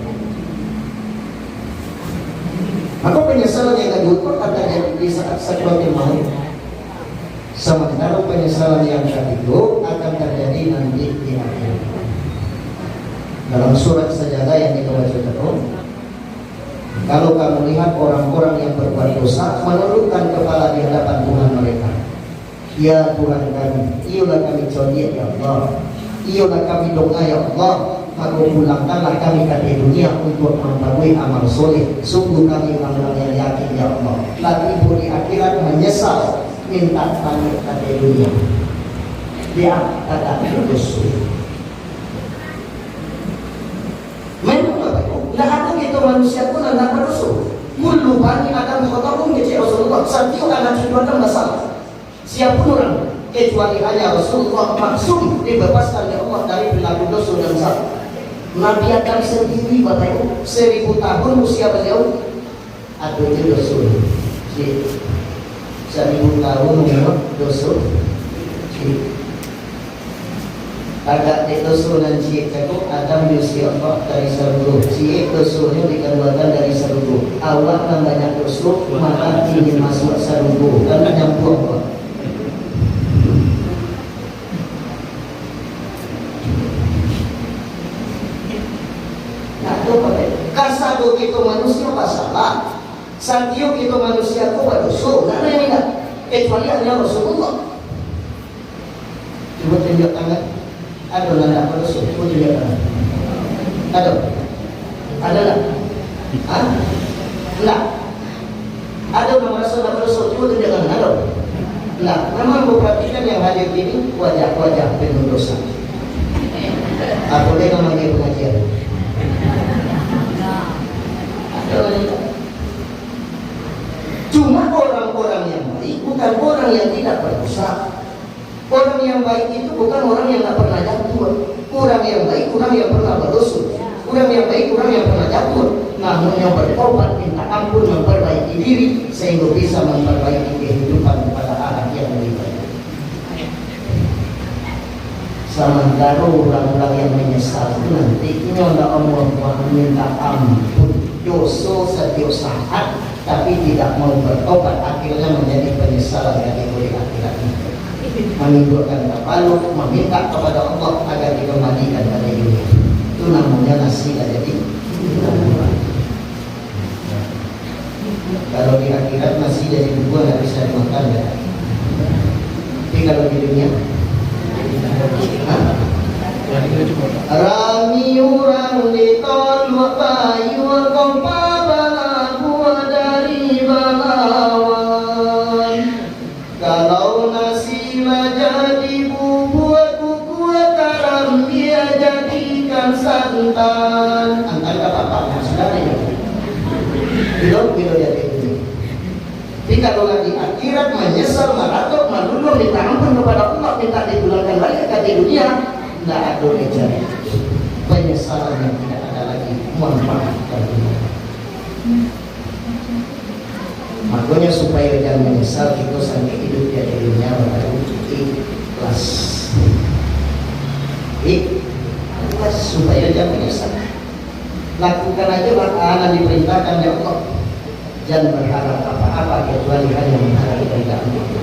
Maka penyesalan yang kedua ada di saat sakaratul maut. Sementara penyesalan yang ketiga akan terjadi nanti di akhir. Dalam surat Sajadah yang kita baca tadi, kalau kamu lihat orang-orang yang berbuat dosa menundukkan kepala di hadapan Tuhan mereka, ya Tuhan kami, iyalah kami contoh ya Allah, iyalah kami doa ya Allah, maka pulangkanlah kami ke dunia untuk memperoleh amal soleh. Sungguh kami orang yang yakin ya Allah, lalu di akhirat menyesal minta pamit ke dunia. Dia kata terus. Memang Bapak Ibu, nah aku gitu manusia pun anak berdosa. Kullu bani Adam khata'un kata Rasulullah. Setiap anak itu ada masalah. Siapapun orang kecuali hanya Rasulullah maksum dibebaskan oleh Allah dari perilaku dosa dan salah. Nabi Adam sendiri Bapak Ibu 1000 tahun usia beliau ada dosa. 1000 tahun memang dosa. Agak dosa dan cik itu Adam diusir Allah dari surga. Cik dosanya dikeluarkan dari surga. Awak yang banyak dosa maka ingin masuk surga karena nyampur Allah. Kasado itu manusia masalah, santiok itu manusia kau berdosa. Karena yang tidak kecuali hanya Rasulullah. Coba tunjuk tangan. Ada nanda berdosa. Coba tunjuk tangan. Ada? Ada tak? Hah? Tidak. Ada nama Rasulullah berdosa. Coba tunjuk tangan. Ada? Tidak. Memang perhatikan yang hadir ini wajah-wajah penuh dosa. Aku dengar lagi pengajian. Cuma orang-orang yang baik bukan orang yang tidak berdosa. Orang yang baik itu bukan orang yang tidak pernah jatuh. Orang yang baik orang yang pernah berdosa. Orang yang baik orang yang pernah jatuh. Namun yang bertobat minta ampun memperbaiki diri sehingga bisa memperbaiki kehidupan pada anak yang lebih baik. Sementara orang-orang yang menyesal itu nanti nyonya Allah meminta ampun dosa setiap saat, tapi tidak mau bertobat, akhirnya menjadi penyesalan kategori akhirat ini, menimbulkan tabaluk, meminta kepada Allah agar dikembalikan pada dunia. Itu namanya nasihat. Jadi kalau di akhirat masih jadi buah nggak bisa dimakan ya. Tapi kalau di dunia Rami orang ditolak bayu kompa balaku dari balawan. Kalau nasi jadi buat kuat garam dia jadikan santan. Antar kata apa? Saudara ya. Kilo jadi ini. Tapi kalau lagi akhirat menyesal, meratok, melulu, minta ampun kepada Allah, minta dipulangkan balik ke dunia, tidak ada ejaran. Penyesalan yang tidak ada lagi manfaat bagi dunia. Makanya supaya jangan menyesal, kita sampai hidup di dunia baru ikhlas. Ikhlas supaya jangan menyesal. Lakukan aja makanan diperintahkan ya Allah. Jangan berharap apa-apa kecuali hanya mengharap keridhaan Allah.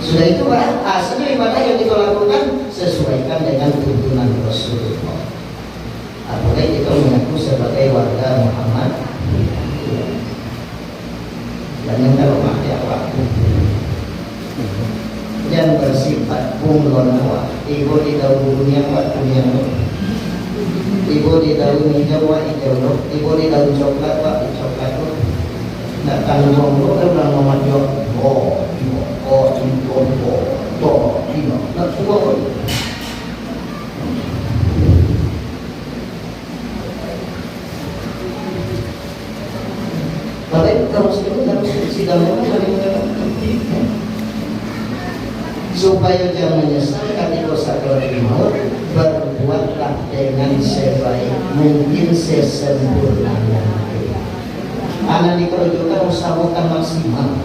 Sudah itu Pak, asli ibadah yang kita lakukan sesuaikan dengan tuntunan Rasulullah. Apalagi kita mengaku sebagai warga Muhammad. Jangan kalau mati apa? Jangan bersifat bunglon awak. Ibu di daun dunia Pak, dunia ibu di daun hijau Pak, hijau. Ibu di daun coklat Pak, coklat. Nak tanggung lo kan orang Muhammad jawab, nak semua. Tapi kalau harus sidangnya supaya jangan menyesal ketika dosa kelak maut, berbuatlah dengan sebaik mungkin sesempurnanya. Anak dikerujukan usahakan maksimal.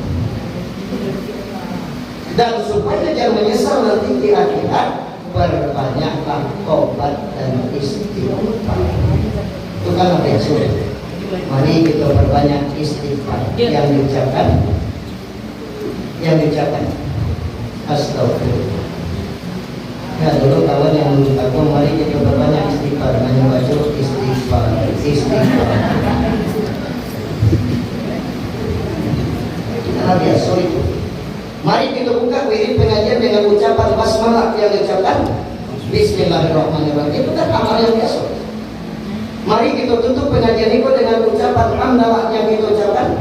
Dan supaya jangan menyesal nanti di akhirat, berbanyaklah tobat dan istighfar. Itu kan apa yang sulit. Mari kita perbanyak istighfar. Yang diucapkan astagfirullah. Ya dulu kawan yang aku mari kita perbanyak istighfar. Hanya baca istighfar. Kita biasa itu. Mari kita buka wirid pengajian dengan ucapan basmalah yang diucapkan Bismillahirrahmanirrahim. Itu kan amal yang biasa. Mari kita tutup pengajian itu dengan ucapan hamdalah yang kita ucapkan.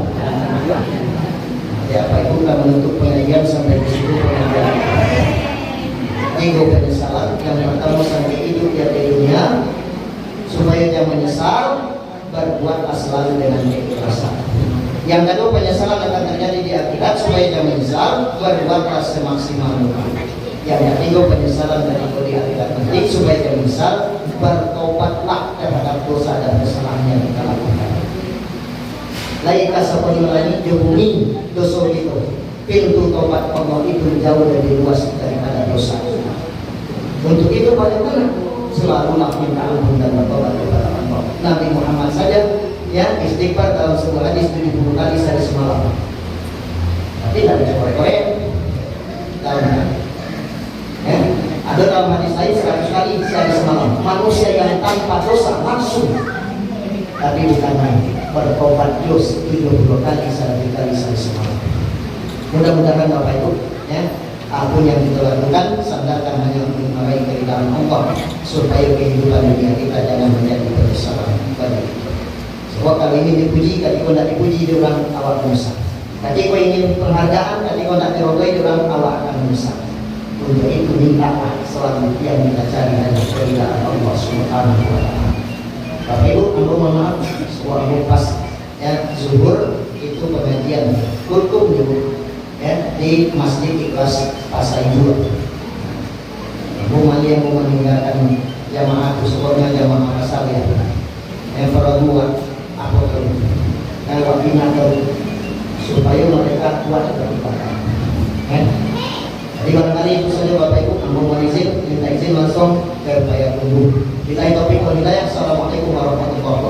Ya, apa itu kita menutup pengajian sampai di situ pengajian. Ego penyesalan yang pertama sampai hidup di dunia supaya jangan menyesal, berbuatlah selalu dengan keikhlasan. Yang kedua, penyesalan akan terjadi di akhirat supaya jangan menyesal, berbuatlah semaksimal mungkin. Yang ketiga, penyesalan dari di akhirat nanti supaya jangan menyesal, bertobatlah terhadap dosa dan kesalahan yang kita lakukan. Laika seperti lagi dihuni dosa itu. Pintu tobat Allah itu jauh lebih luas daripada dosa. Untuk itu bagaimana? Selalu minta ampun dan bertobat kepada Allah. Nabi Muhammad saja ya istighfar dalam sebuah hadis 70 kali sehari semalam. Tapi tidak bisa korek-korek. Ada dalam hadis lain 100 kali sehari semalam. Manusia yang tanpa dosa langsung, tapi bukan bertobat dosa 70 kali 100 kali sehari semalam. Mudah-mudahan Bapak Ibu ya, apapun yang kita lakukan sandarkan hanya untuk meraih keridhaan Allah supaya kehidupan dunia kita jangan menjadi penyesalan bagi kita. Sebab kalau ingin dipuji, kalau tidak dipuji dia orang awak menyesal. Kalau ingin penghargaan, kalau tidak dirogoi dia orang awak akan menyesal. Untuk itu mintalah selalu yang kita cari hanya keridhaan Allah Subhanahu wa taala. Bapak Ibu, mohon maaf, sebuah pas ya zuhur itu pengajian kultum ya di Masjid Ikhlas Pasai Dua. Ibu Mali yang mau meninggalkan jamaah itu sebenarnya jamaah asal ya. Yang berdua apa tuh? Kalau bina supaya mereka kuat beribadah. Jadi barangkali itu saja Bapak Ibu. Mohon izin, minta izin langsung ke Bapak Ibu. Kita topik wal hidayah. Assalamualaikum warahmatullahi wabarakatuh.